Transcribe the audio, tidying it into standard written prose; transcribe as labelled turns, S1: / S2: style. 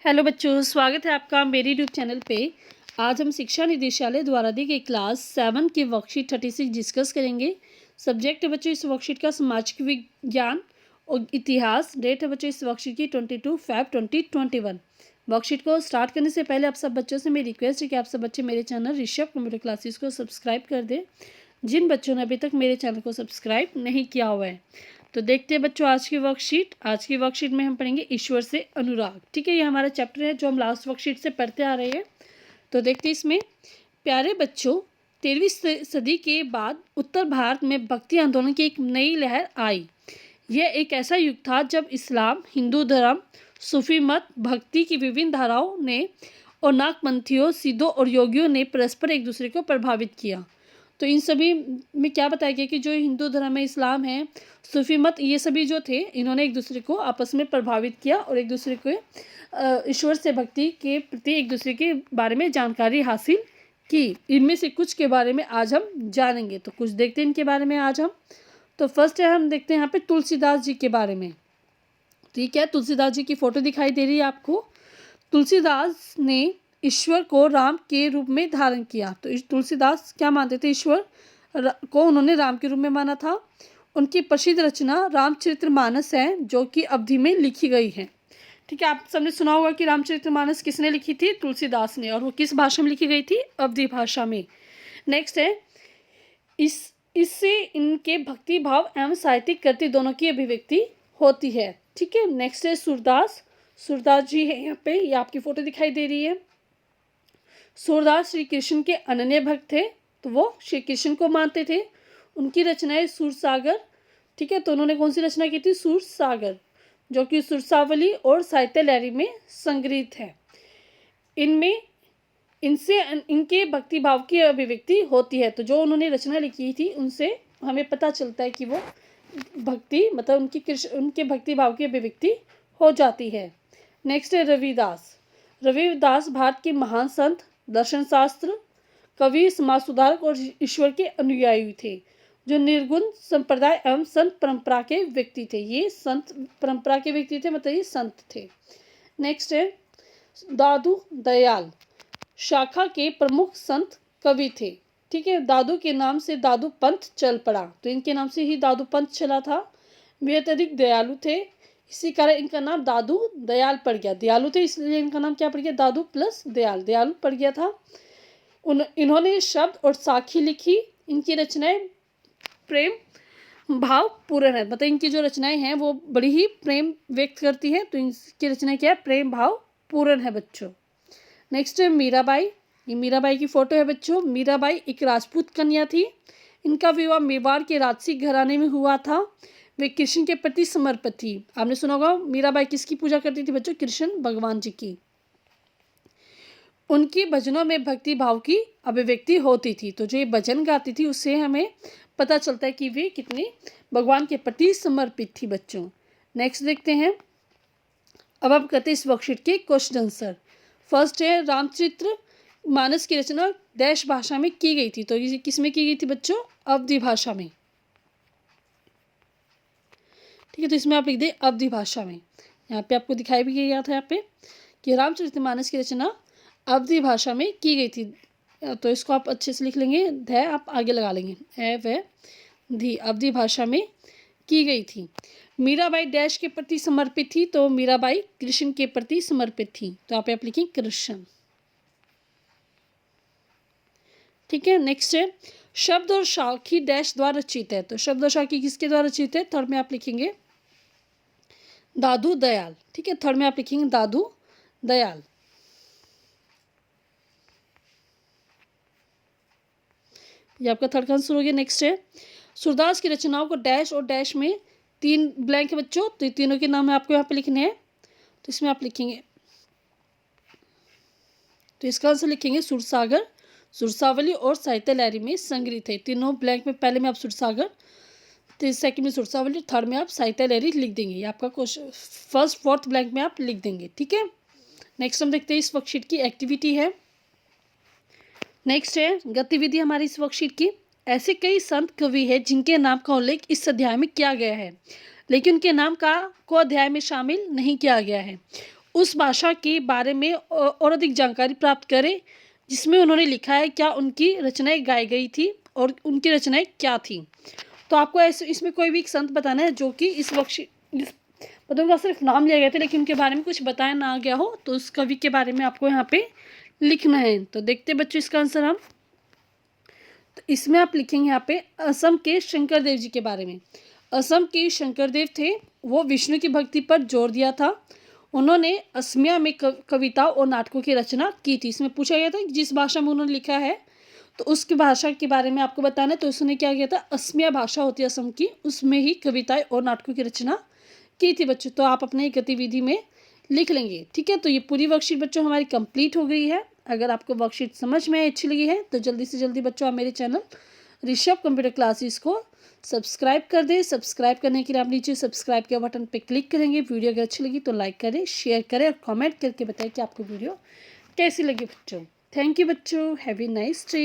S1: Hello बच्चों, स्वागत है आपका मेरे यूट्यूब चैनल पे। आज हम शिक्षा निदेशालय द्वारा दी गई क्लास 7 की वर्कशीट 36 डिस्कस करेंगे। सब्जेक्ट है बच्चों इस वर्कशीट का सामाजिक विज्ञान और इतिहास। डेट है बच्चों इस वर्कशीट की 22/5/2021। वर्कशीट को स्टार्ट करने से पहले आप सब बच्चों से मेरी रिक्वेस्ट है कि आप सब बच्चे मेरे चैनल ऋषभ कंप्यूटर क्लासेस को सब्सक्राइब कर दें, जिन बच्चों ने अभी तक मेरे चैनल को सब्सक्राइब नहीं किया हुआ है। तो देखते हैं बच्चों आज की वर्कशीट में हम पढ़ेंगे ईश्वर से अनुराग। ठीक है, ये हमारा चैप्टर है जो हम लास्ट वर्कशीट से पढ़ते आ रहे हैं। तो देखते हैं इसमें। प्यारे बच्चों, 13वीं सदी के बाद उत्तर भारत में भक्ति आंदोलन की एक नई लहर आई। यह एक ऐसा युग था जब इस्लाम, हिंदू धर्म, सूफी मत, भक्ति की विभिन्न धाराओं ने और नागपंथियों, सिद्धों और योगियों ने परस्पर एक दूसरे को प्रभावित किया। तो इन सभी में क्या बताया गया कि जो हिंदू धर्म है, इस्लाम है, सूफी मत, ये सभी जो थे इन्होंने एक दूसरे को आपस में प्रभावित किया और एक दूसरे को ईश्वर से भक्ति के प्रति एक दूसरे के बारे में जानकारी हासिल की। इनमें से कुछ के बारे में आज हम जानेंगे। तो कुछ देखते हैं इनके बारे में आज हम। तो फर्स्ट है, हम देखते हैं यहाँ पे तुलसीदास जी के बारे में। ठीक है, तुलसीदास जी की फोटो दिखाई दे रही है आपको। तुलसीदास ने ईश्वर को राम के रूप में धारण किया। तो तुलसीदास क्या मानते थे? ईश्वर को उन्होंने राम के रूप में माना था। उनकी प्रसिद्ध रचना रामचरितमानस है, जो कि अवधि में लिखी गई है। ठीक है, आप सबने सुना होगा कि रामचरितमानस किसने लिखी थी? तुलसीदास ने। और वो किस भाषा में लिखी गई थी? अवधि भाषा में। नेक्स्ट है, इससे इनके भक्ति भाव एवं साहित्यिक कृति दोनों की अभिव्यक्ति होती है। ठीक है, नेक्स्ट है सूरदास। सूरदास जी है यहाँ पे, ये आपकी फोटो दिखाई दे रही है। सूरदास श्री कृष्ण के अनन्य भक्त थे, तो वो श्री कृष्ण को मानते थे। उनकी रचनाएं सूरसागर। ठीक है, तो उन्होंने कौन सी रचना की थी? सूरसागर, जो कि सुरसावली और साहित्य लहरी में संग्रहित है। इनसे इनके भक्ति भाव की अभिव्यक्ति होती है। तो जो उन्होंने रचना लिखी थी उनसे हमें पता चलता है कि वो भक्ति मतलब उनके भक्ति भाव की अभिव्यक्ति हो जाती है। नेक्स्ट है रविदास। रविदास भारत के महान संत, दर्शन शास्त्र, कवि, समाज सुधारक और ईश्वर के अनुयायी थे, जो निर्गुण संप्रदाय एवं संत परंपरा के व्यक्ति थे। ये संत परंपरा के व्यक्ति थे, मतलब ये संत थे। नेक्स्ट है दादू दयाल, शाखा के प्रमुख संत कवि थे। ठीक है, दादू के नाम से दादू पंथ चल पड़ा, तो इनके नाम से ही दादू पंथ चला था। वे अत्यधिक दयालु थे, इसी कारण इनका नाम दादू दयाल पड़ गया। दयालु थे इसलिए इनका नाम क्या पड़ गया? दादू प्लस दयाल, दयालु पड़ गया था। इन्होंने शब्द और साखी लिखी। इनकी रचनाएं प्रेम भाव पूर्ण है, मतलब इनकी जो रचनाएं हैं वो बड़ी ही प्रेम व्यक्त करती है। तो इनकी रचनाएं क्या है? प्रेम भाव पूर्ण है बच्चों। नेक्स्ट है मीराबाई। ये मीराबाई की फोटो है बच्चों। मीराबाई एक राजपूत कन्या थी। इनका विवाह मेवाड़ के राजसी घराने में हुआ था। वे कृष्ण के प्रति समर्पित थी। आपने सुना होगा मीराबाई किसकी पूजा करती थी बच्चों? कृष्ण भगवान जी की। उनकी भजनों में भक्ति भाव की अभिव्यक्ति होती थी। तो जो ये भजन गाती थी उससे हमें पता चलता है कि वे कितनी भगवान के प्रति समर्पित थी बच्चों। नेक्स्ट देखते हैं। अब आप करते हैं इस वर्कशीट के क्वेश्चन आंसर। फर्स्ट है, रामचरित्र मानस की रचना डैश भाषा में की गई थी। तो ये किस में की गई थी बच्चों? अवधि भाषा में। ठीक है, तो इसमें आप लिख दें अवधि भाषा में। यहाँ पे आपको दिखाई भी गया था यहाँ पे कि रामचरितमानस की रचना अवधि भाषा में की गई थी। तो इसको आप अच्छे से लिख लेंगे, ध आप आगे लगा लेंगे, है व धी, अवधि भाषा में की गई थी। मीराबाई डैश के प्रति समर्पित थी, तो मीराबाई कृष्ण के प्रति समर्पित थी। तो आप लिखें कृष्ण। ठीक है, नेक्स्ट है शब्द और साखी डैश द्वारा रचित है। तो शब्द और साखी किसके द्वारा रचित है? थर्ड में आप लिखेंगे दादू दयाल। ठीक है, थर्ड में आप लिखेंगे दादू दयाल। ये आपका थर्ड का आंसर हो गया। नेक्स्ट है सूरदास की रचनाओं को डैश और डैश में 3 ब्लैंक है बच्चों, तो तीनों के नाम आपको यहाँ पे लिखने हैं। तो इसमें आप लिखेंगे, तो इसका आंसर लिखेंगे सुरसागर, सुरसावली और साहित्य लहरी में संग्रहित है। तीनों ब्लैंक में पहले में आप सुरसागर, तो सेकंड में सुरसावली, थर्ड में आप साहित्य लहरी लिख देंगे। ये आपका क्वेश्चन फर्स्ट फोर्थ ब्लैंक में आप लिख देंगे। ठीक है, नेक्स्ट हम देखते हैं इस वर्कशीट की एक्टिविटी है। नेक्स्ट है गतिविधि हमारी इस वर्कशीट की। ऐसे कई संत कवि हैं जिनके नाम का उल्लेख इस अध्याय में किया गया है, लेकिन उनके नाम को अध्याय में शामिल नहीं किया गया है। उस भाषा के बारे में और अधिक जानकारी प्राप्त करें जिसमें उन्होंने लिखा है क्या उनकी रचनाएं गाई गई थी और उनकी रचनाएं क्या थी। तो आपको ऐसे इसमें कोई भी एक संत बताना है जो कि इस पद्म का सिर्फ नाम लिया गया था लेकिन उनके बारे में कुछ बताया ना गया हो, तो उस कवि के बारे में आपको यहाँ पे लिखना है। तो देखते बच्चों इसका आंसर हम, तो इसमें आप लिखेंगे यहाँ पे असम के शंकर देव जी के बारे में। असम के शंकर देव थे, वो विष्णु की भक्ति पर जोर दिया था। उन्होंने असमिया में कविता और नाटकों की रचना की थी। इसमें पूछा गया था कि जिस भाषा में उन्होंने लिखा है तो उसकी भाषा के बारे में आपको बताना है। तो उसने क्या किया था, असमिया भाषा होती है असम की, उसमें ही कविताएं और नाटकों की रचना की थी बच्चों। तो आप अपने गतिविधि में लिख लेंगे, ठीक है। तो ये पूरी वर्कशीट बच्चों हमारी कंप्लीट हो गई है। अगर आपको वर्कशीट समझ में अच्छी लगी है तो जल्दी से जल्दी बच्चों आप मेरे चैनल ऋषभ कंप्यूटर क्लासेस को सब्सक्राइब कर दें। सब्सक्राइब करने के लिए आप नीचे सब्सक्राइब के बटन पे क्लिक करेंगे। वीडियो अगर अच्छी लगी तो लाइक करें, शेयर करें और कमेंट करके बताएं कि आपको वीडियो कैसी लगी बच्चों। थैंक यू बच्चों, हैव ए नाइस डे।